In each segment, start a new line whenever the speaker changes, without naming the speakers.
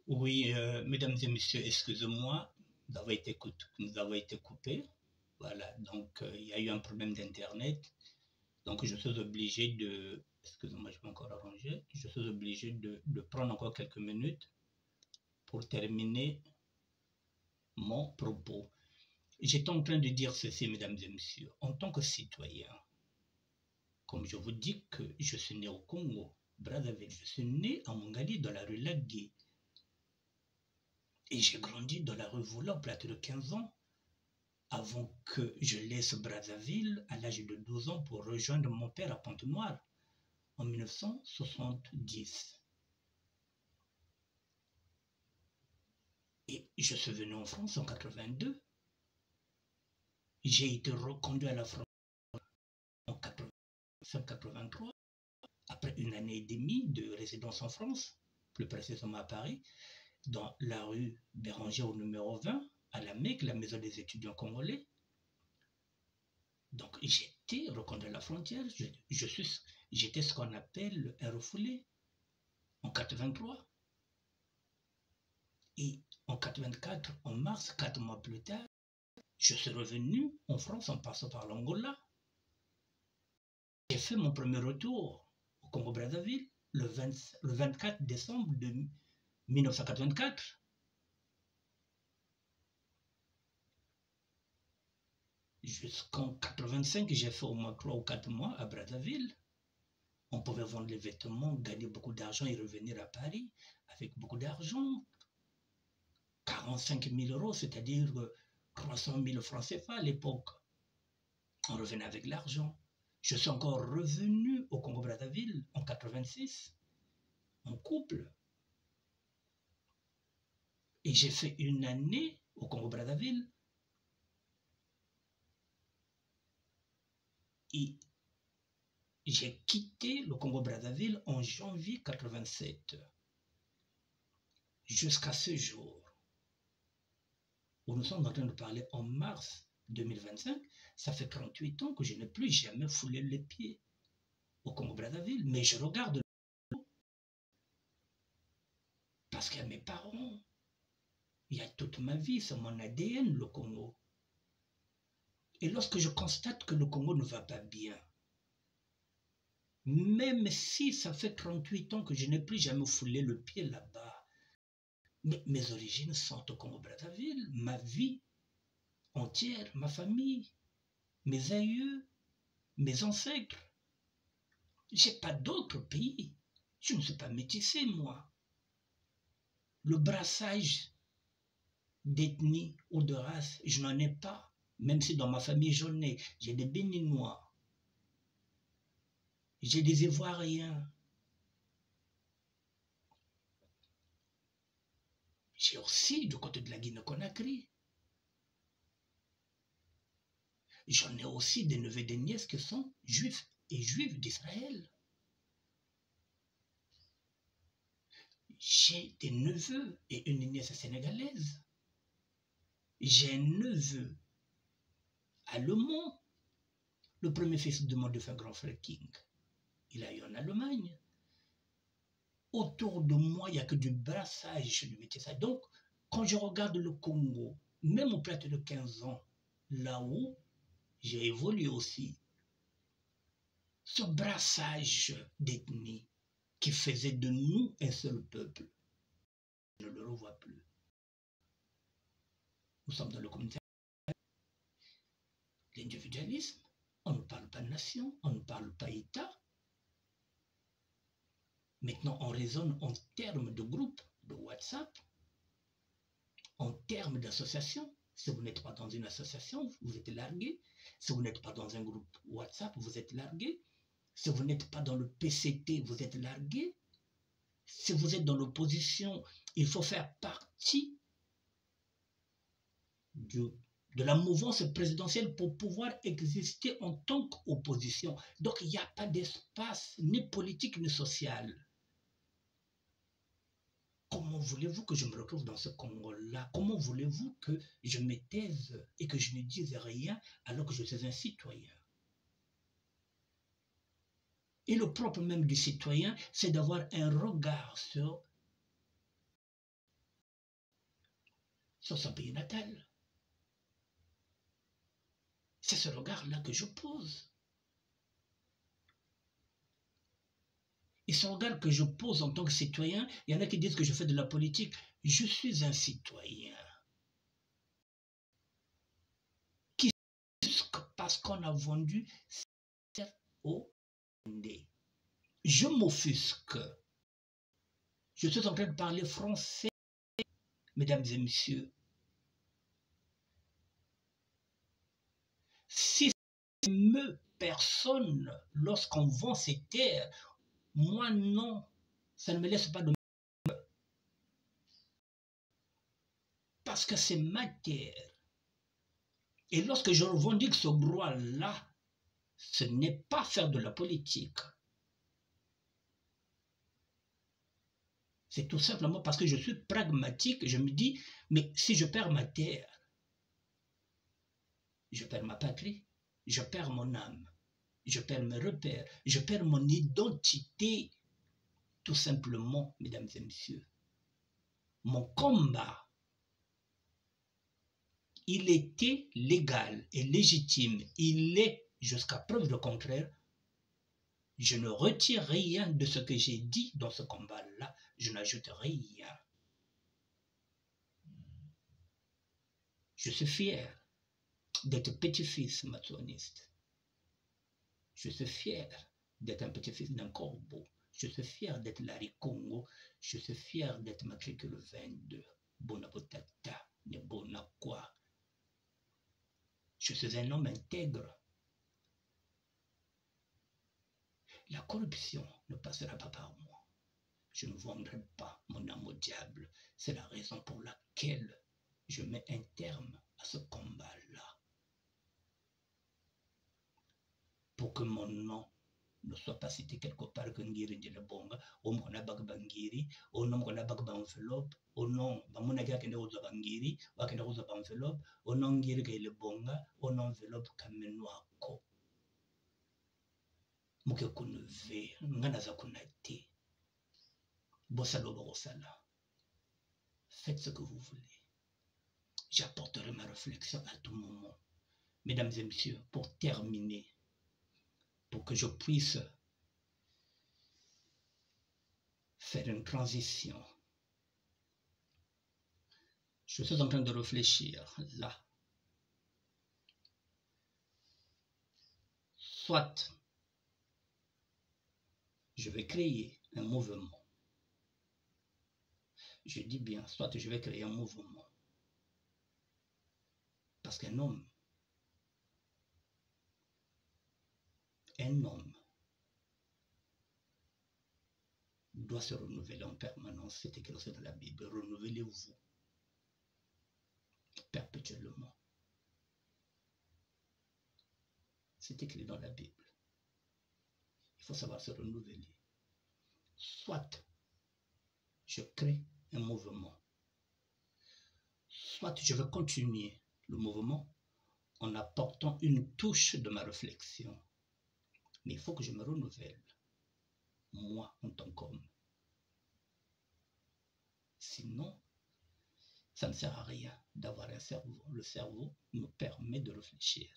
Oui, mesdames et messieurs, excusez-moi nous avons été coupés. Voilà, donc il y a eu un problème d'Internet. Donc je suis obligé de... Excusez-moi, je vais encore arranger. Je suis obligé de prendre encore quelques minutes pour terminer mon propos. J'étais en train de dire ceci, mesdames et messieurs. En tant que citoyen, comme je vous dis que je suis né au Congo, Brazzaville, je suis né à Mongali dans la rue Lagué. Et j'ai grandi dans la rue Voula, plate de 15 ans, avant que je laisse Brazzaville à l'âge de 12 ans pour rejoindre mon père à Pointe-Noire en 1970. Et je suis venu en France en 82. J'ai été reconduit à la France en 1983, après une année et demie de résidence en France, plus précisément à Paris, dans la rue Béranger au numéro 20, à la Mecque, la maison des étudiants congolais. Donc j'étais reconduit à la frontière, j'étais ce qu'on appelle un refoulé en 83. Et en 84, en mars, 4 mois plus tard, je suis revenu en France en passant par l'Angola. J'ai fait mon premier retour au Congo-Brazzaville le 24 décembre de 1984. Jusqu'en 85, j'ai fait au moins 3 ou 4 mois à Brazzaville. On pouvait vendre les vêtements, gagner beaucoup d'argent et revenir à Paris avec beaucoup d'argent. 45 000 euros, c'est-à-dire 300 000 francs CFA à l'époque. On revenait avec l'argent. Je suis encore revenu au Congo-Brazzaville en 86, en couple. Et j'ai fait une année au Congo-Brazzaville. Et j'ai quitté le Congo-Brazzaville en janvier 87. Jusqu'à ce jour, où nous sommes en train de parler en mars 2025, ça fait 38 ans que je n'ai plus jamais foulé les pieds au Congo-Brazzaville. Mais je regarde parce qu'il y a mes parents. Il y a toute ma vie, c'est mon ADN, le Congo. Et lorsque je constate que le Congo ne va pas bien, même si ça fait 38 ans que je n'ai plus jamais foulé le pied là-bas, mais mes origines sont au Congo-Brazzaville, ma vie entière, ma famille, mes aïeux, mes ancêtres. Je n'ai pas d'autre pays. Je ne suis pas métissé, moi. Le brassage d'ethnie ou de race, je n'en ai pas. Même si dans ma famille j'en ai. J'ai des Béninois. J'ai des Ivoiriens. J'ai aussi du côté de la Guinée-Conakry. J'en ai aussi des neveux et des nièces qui sont juifs et juives d'Israël. J'ai des neveux et une nièce sénégalaise. J'ai un neveu allemand, le premier fils de mon défunt grand frère King. Il a eu en Allemagne. Autour de moi, il n'y a que du brassage de métissage. Donc, quand je regarde le Congo, même au plateau de 15 ans, là où j'ai évolué aussi, ce brassage d'ethnie qui faisait de nous un seul peuple, je ne le revois plus. Nous sommes dans le communautarisme, l'individualisme, on ne parle pas de nation, on ne parle pas État. Maintenant, on raisonne en termes de groupe, de WhatsApp, en termes d'association. Si vous n'êtes pas dans une association, vous êtes largué. Si vous n'êtes pas dans un groupe WhatsApp, vous êtes largué. Si vous n'êtes pas dans le PCT, vous êtes largué. Si vous êtes dans l'opposition, il faut faire partie de la mouvance présidentielle pour pouvoir exister en tant qu'opposition. Donc, il n'y a pas d'espace ni politique ni social. Comment voulez-vous que je me retrouve dans ce Congo-là? Comment voulez-vous que je me taise et que je ne dise rien alors que je suis un citoyen? Et le propre même du citoyen, c'est d'avoir un regard sur sur son pays natal. C'est ce regard-là que je pose. Et ce regard que je pose en tant que citoyen, il y en a qui disent que je fais de la politique. Je suis un citoyen. Qui, parce qu'on a vendu au Ndé. Je m'offusque. Je suis en train de parler français, mesdames et messieurs. Si ça n'émeut personne lorsqu'on vend ces terres, moi non, ça ne me laisse pas de... Parce que c'est ma terre. Et lorsque je revendique ce droit-là, ce n'est pas faire de la politique. C'est tout simplement parce que je suis pragmatique. Je me dis, mais si je perds ma terre, je perds ma patrie, je perds mon âme, je perds mes repères, je perds mon identité. Tout simplement, mesdames et messieurs. Mon combat, il était légal et légitime. Il est, jusqu'à preuve du contraire, je ne retire rien de ce que j'ai dit dans ce combat-là. Je n'ajoute rien. Je suis fier d'être petit-fils maçonniste. Je suis fier d'être un petit-fils d'un corbeau. Je suis fier d'être Larry Congo. Je suis fier d'être matricule 22. Bonapotata, ne bona quoi. Je suis un homme intègre. La corruption ne passera pas par moi. Je ne vendrai pas mon âme au diable. C'est la raison pour laquelle je mets un terme à ce combat-là. Pour que mon nom ne soit pas cité quelque part que Ngiri de la Bonga, au nom qu'on a Bagbangiri, au nom qu'on a Bagbanvelope, au nom Bamunaga qui ne rosa Bangiri, ou qui ne rosa Banvelope, au nom Ngiri qui est le Bonga, au nom Envelope Kamenoako. Muke Kunve, Nganaza Kunate. Bossalo Borosala. Faites ce que vous voulez. J'apporterai ma réflexion à tout moment. Mesdames et messieurs, pour terminer, pour que je puisse faire une transition, je suis en train de réfléchir là. Soit je vais créer un mouvement. Je dis bien, soit je vais créer un mouvement. Parce qu'un homme doit se renouveler en permanence. C'est écrit dans la Bible. Renouvelez-vous perpétuellement. C'est écrit dans la Bible. Il faut savoir se renouveler. Soit je crée un mouvement, soit je veux continuer le mouvement en apportant une touche de ma réflexion. Mais il faut que je me renouvelle, moi en tant qu'homme. Sinon, ça ne sert à rien d'avoir un cerveau. Le cerveau nous permet de réfléchir.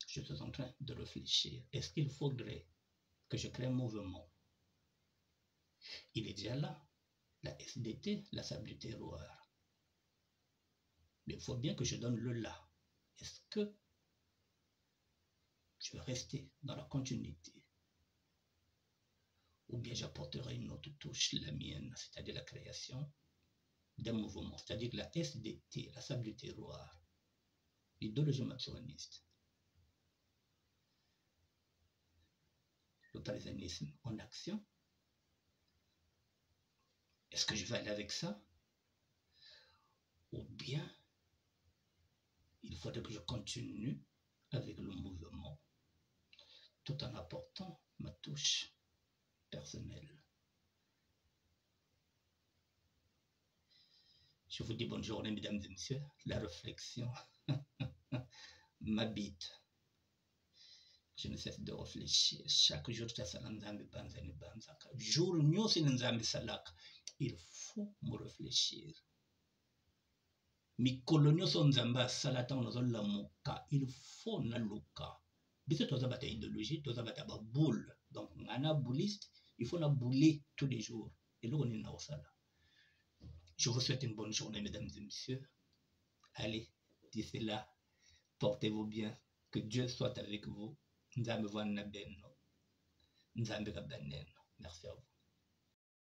Je suis en train de réfléchir. Est-ce qu'il faudrait que je crée un mouvement? Il est déjà là. La SDT, la sable du terroir. Mais il faut bien que je donne le là. Est-ce que je vais rester dans la continuité? Ou bien j'apporterai une autre touche, la mienne, c'est-à-dire la création d'un mouvement, c'est-à-dire la SDT, la sable du terroir, l'idéologie maçonniste, le parisianisme en action. Est-ce que je vais aller avec ça? Ou bien il faudrait que je continue avec le mouvement tout en apportant ma touche personnelle. Je vous dis bonne journée, mesdames et messieurs. La réflexion m'habite. Je ne cesse de réfléchir. Chaque jour, il faut me réfléchir. mikolo nyonso nzambe asala ntango nazolamuka il faut naluka biso toza bata idéologie toza bata baboule donc ngana bouliste il faut nabouler tous les jours eloko nini nakosala. Je vous souhaite une bonne journée mesdames et messieurs. Allez, d'ici là, portez-vous bien, que Dieu soit avec vous. Nzambe wana benno, nzambe ka baneno. Merci à vous.